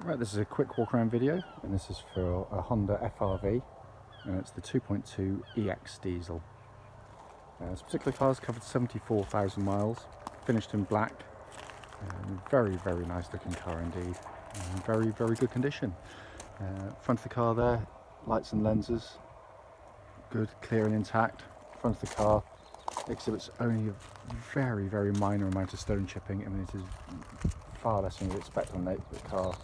Right, this is a quick walk around video, and this is for a Honda Fr-V, and it's the 2.2 EX diesel. This particular car has covered 74,000 miles, finished in black, very nice looking car indeed, very good condition. Front of the car there, lights and lenses, good, clear and intact. Front of the car exhibits only a very minor amount of stone chipping. I mean, it is far less than you'd expect on the car.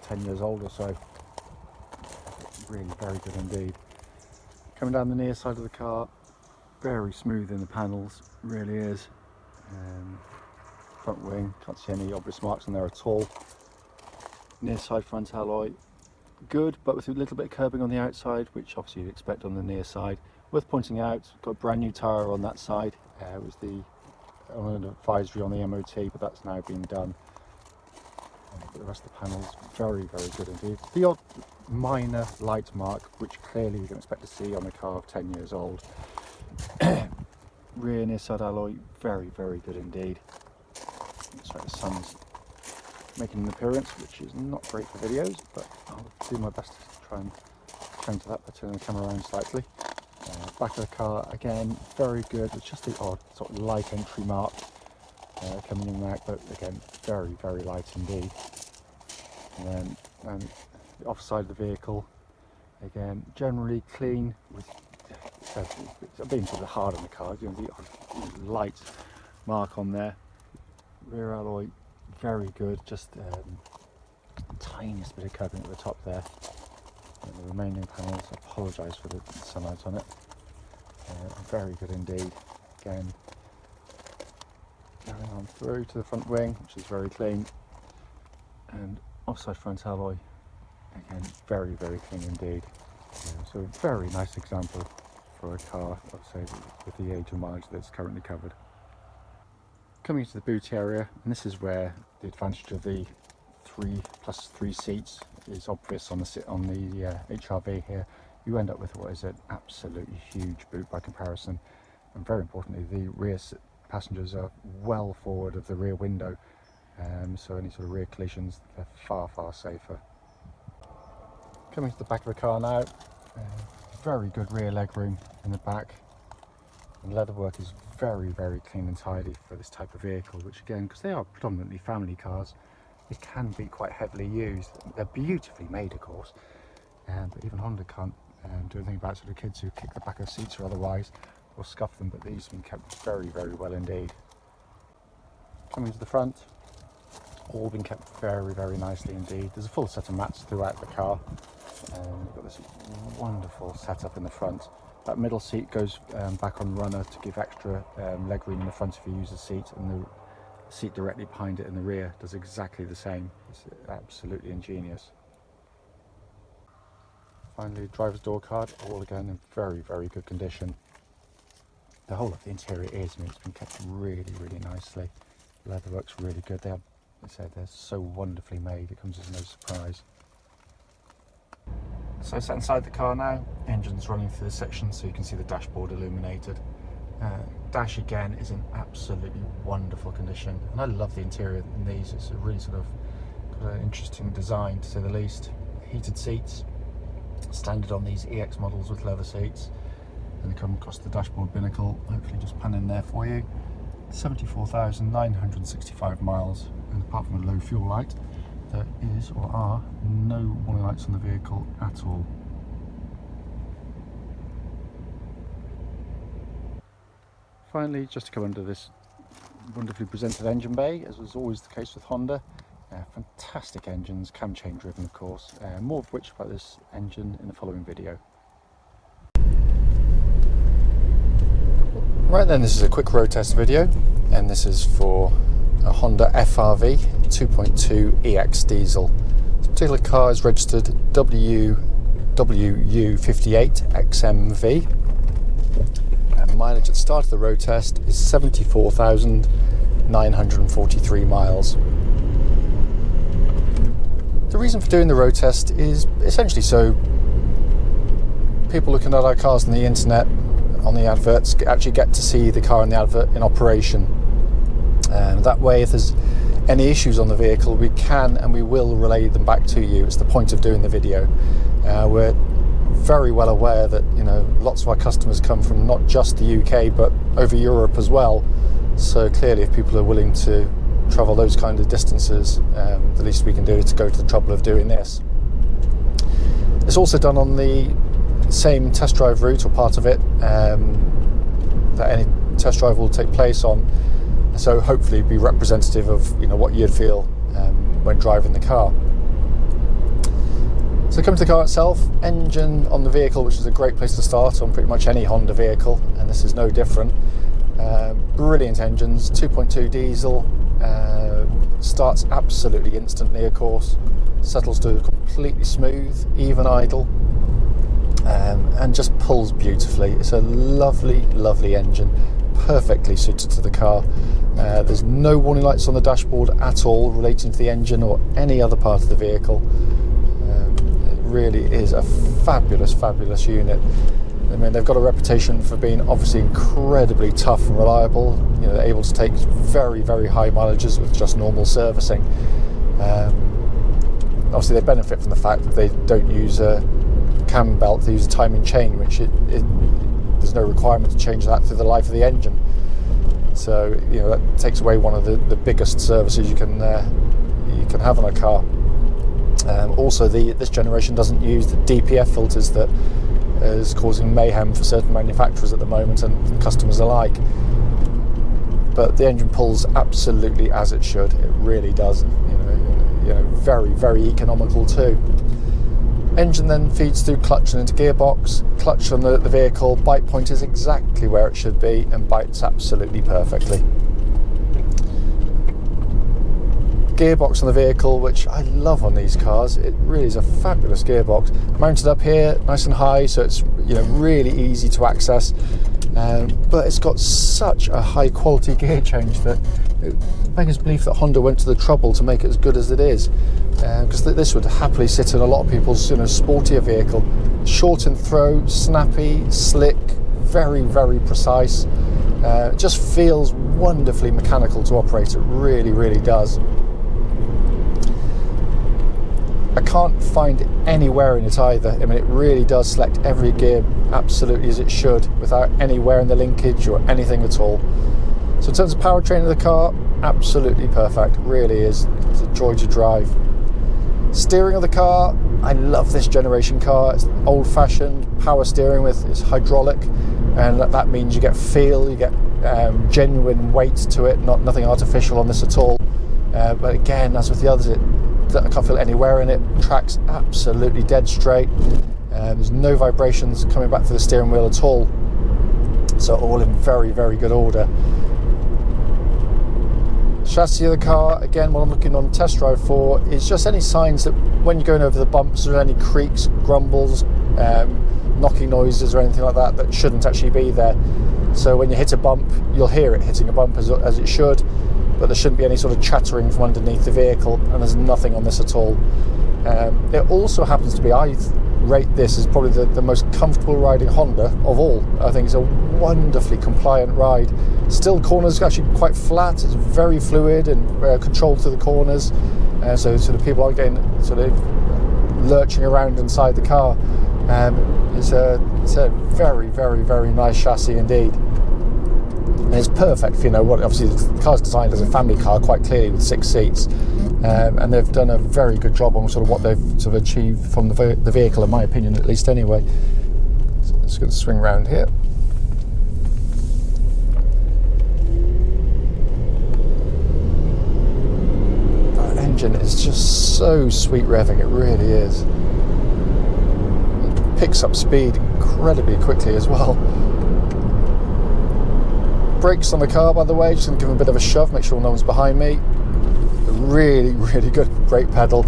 10 years old or so. Really very good indeed. Coming down the near side of the car, very smooth in the panels, really is. Front wing, can't see any obvious marks on there at all. Near side front alloy, good, but with a little bit of curbing on the outside, which obviously you'd expect on the near side. Worth pointing out, got a brand new tyre on that side. It was on an advisory on the MOT, but that's now been done. But the rest of the panels, very good indeed. The odd minor light mark, which clearly you can expect to see on a car of 10 years old. Rear near side alloy, very good indeed. Looks like the sun's making an appearance, which is not great for videos, but I'll do my best to try and counter that by turning the camera around slightly. Back of the car, again, very good. It's just the odd sort of light entry mark coming in and out, but again, very light indeed. And then the offside of the vehicle, again, generally clean, with being sort of hard on the car, you know, the light mark on there. Rear alloy, very good, just tiniest bit of curbing at the top there. And the remaining panels, I apologise for the sunlight on it. Very good indeed. Again, going on through to the front wing, which is very clean, and offside front alloy, again, very clean indeed. So a very nice example for a car, I'd say, with the age and mileage that's currently covered. Coming into the boot area, and this is where the advantage of the 3+3 seats is obvious on the HR-V here. You end up with what is an absolutely huge boot by comparison, and very importantly, the rear passengers are well forward of the rear window, so any sort of rear collisions, they're far safer. Coming to the back of the car now, very good rear legroom in the back, and leatherwork is very clean and tidy for this type of vehicle, which again, because they are predominantly family cars, it can be quite heavily used. They're beautifully made, of course, but even Honda can't do anything about sort of kids who kick the back of seats or otherwise, or scuff them, but these have been kept very well indeed. Coming to the front, all been kept very nicely indeed. There's a full set of mats throughout the car. We've got this wonderful setup in the front. That middle seat goes back on runner to give extra leg room in the front if you use the seat, and the seat directly behind it in the rear does exactly the same. It's absolutely ingenious. Finally, driver's door card, all again in very good condition. The whole of the interior is, I mean, it's been kept really nicely. Leatherwork's really good. They are, as I said, they're so wonderfully made, it comes as no surprise. So sat inside the car now, engine's running through the section so you can see the dashboard illuminated. Dash again is in absolutely wonderful condition, and I love the interior in these. It's a really sort of got an interesting design, to say the least. Heated seats, standard on these EX models with leather seats, and they come across the dashboard binnacle. Hopefully just pan in there for you. 74,965 miles, and apart from a low fuel light, there is or are no warning lights on the vehicle at all. Finally, just to come under this wonderfully presented engine bay, as was always the case with Honda. Fantastic engines, cam chain driven of course. More of which about this engine in the following video. Right then, this is a quick road test video, and this is for a Honda Fr-V 2.2 EX diesel. This particular car is registered WU58XMV, and the mileage at the start of the road test is 74,943 miles. The reason for doing the road test is essentially so people looking at our cars on the internet, on the adverts, actually get to see the car in the advert in operation. And that way, if there's any issues on the vehicle, we can and we will relay them back to you. It's the point of doing the video. We're very well aware that, you know, lots of our customers come from not just the UK but over Europe as well. So clearly, if people are willing to travel those kind of distances, the least we can do is to go to the trouble of doing this. It's also done on the same test drive route, or part of it, that any test drive will take place on. So hopefully be representative of, you know, what you'd feel when driving the car. So coming to the car itself, engine on the vehicle, which is a great place to start on pretty much any Honda vehicle, and this is no different. Brilliant engines, 2.2 diesel, starts absolutely instantly, of course, settles to completely smooth, even idle, and just pulls beautifully. It's a lovely, lovely engine, perfectly suited to the car. There's no warning lights on the dashboard at all relating to the engine or any other part of the vehicle. Really is a fabulous, fabulous unit. I mean, they've got a reputation for being obviously incredibly tough and reliable. You know, they're able to take very, very high mileages with just normal servicing. Obviously, they benefit from the fact that they don't use a cam belt; they use a timing chain, which there's no requirement to change that through the life of the engine. So, you know, that takes away one of the biggest services you can have on a car. Also, this generation doesn't use the DPF filters that is causing mayhem for certain manufacturers at the moment and customers alike. But the engine pulls absolutely as it should. It really does. You know, very, very economical too. Engine then feeds through clutch and into gearbox. Clutch on the vehicle, bite point is exactly where it should be and bites absolutely perfectly. Gearbox on the vehicle, which I love on these cars. It really is a fabulous gearbox, mounted up here nice and high, so it's, you know, really easy to access, but it's got such a high quality gear change that it beggars belief that Honda went to the trouble to make it as good as it is, because this would happily sit in a lot of people's, you know, sportier vehicle. Short in throw, snappy, slick, very, very precise. It just feels wonderfully mechanical to operate. It really, really does. I can't find any wear in it either. I mean, it really does select every gear absolutely as it should, without any wear in the linkage or anything at all. So in terms of powertrain of the car, absolutely perfect. It really is. It's a joy to drive. Steering of the car, I love this generation car. It's old-fashioned power steering with it's hydraulic, and that means you get feel, you get genuine weight to it, nothing artificial on this at all. But again, as with the others, I can't feel any wear in it. Tracks absolutely dead straight. There's no vibrations coming back to the steering wheel at all. So all in very, very good order. Chassis of the car, again, what I'm looking on test drive for is just any signs that when you're going over the bumps, there are any creaks, grumbles, knocking noises or anything like that that shouldn't actually be there. So when you hit a bump, you'll hear it hitting a bump as it should, but there shouldn't be any sort of chattering from underneath the vehicle, and there's nothing on this at all. It also happens to be, I rate this as probably the most comfortable riding Honda of all. I think it's a wonderfully compliant ride. Still, corners are actually quite flat. It's very fluid and controlled through the corners, so sort of people aren't getting sort of lurching around inside the car. It's a very, very, very nice chassis indeed. And it's perfect for, you know, what obviously the car's designed as a family car quite clearly with 6 seats, and they've done a very good job on sort of what they've sort of achieved from the vehicle, in my opinion, at least anyway. So let's go swing around here. That engine is just so sweet revving, it really is. It picks up speed incredibly quickly as well. Brakes on the car, by the way, just going to give them a bit of a shove, make sure no one's behind me. Really, really good brake pedal.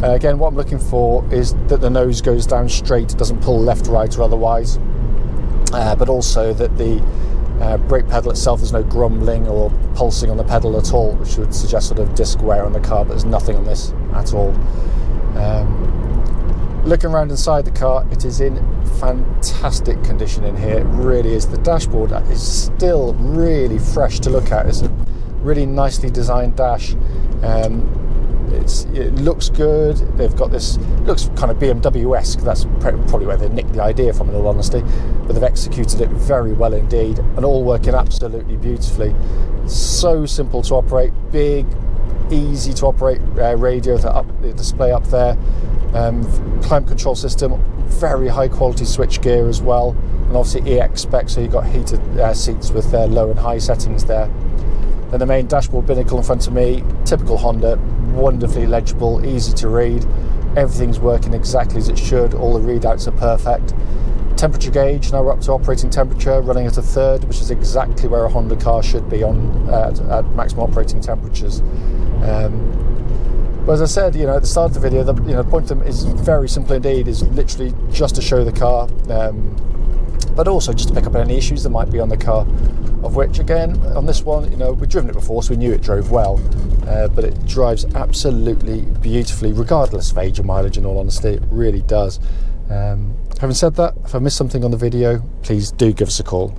Again, what I'm looking for is that the nose goes down straight, it doesn't pull left, right or otherwise, but also that the brake pedal itself, there's no grumbling or pulsing on the pedal at all, which would suggest sort of disc wear on the car, but there's nothing on this at all. Looking around inside the car, it is in fantastic condition in here. It really is. The dashboard is still really fresh to look at. It's a really nicely designed dash. It looks good. They've got this, looks kind of BMW-esque. That's probably where they nicked the idea from, in all honesty. But they've executed it very well indeed, and all working absolutely beautifully. So simple to operate, big, easy to operate radio, the display up there. Climate control system, very high quality switch gear as well, and obviously EX spec, so you've got heated seats with low and high settings there. Then the main dashboard binnacle in front of me, typical Honda, wonderfully legible, easy to read. Everything's working exactly as it should. All the readouts are perfect. Temperature gauge, now we're up to operating temperature, running at a third, which is exactly where a Honda car should be on at maximum operating temperatures. But as I said, at the start of the video, the point of them is very simple indeed. Is literally just to show the car, but also just to pick up any issues that might be on the car. Of which, again, on this one, we've driven it before, so we knew it drove well, but it drives absolutely beautifully, regardless of age or mileage, in all honesty. It really does. Having said that, if I missed something on the video, please do give us a call.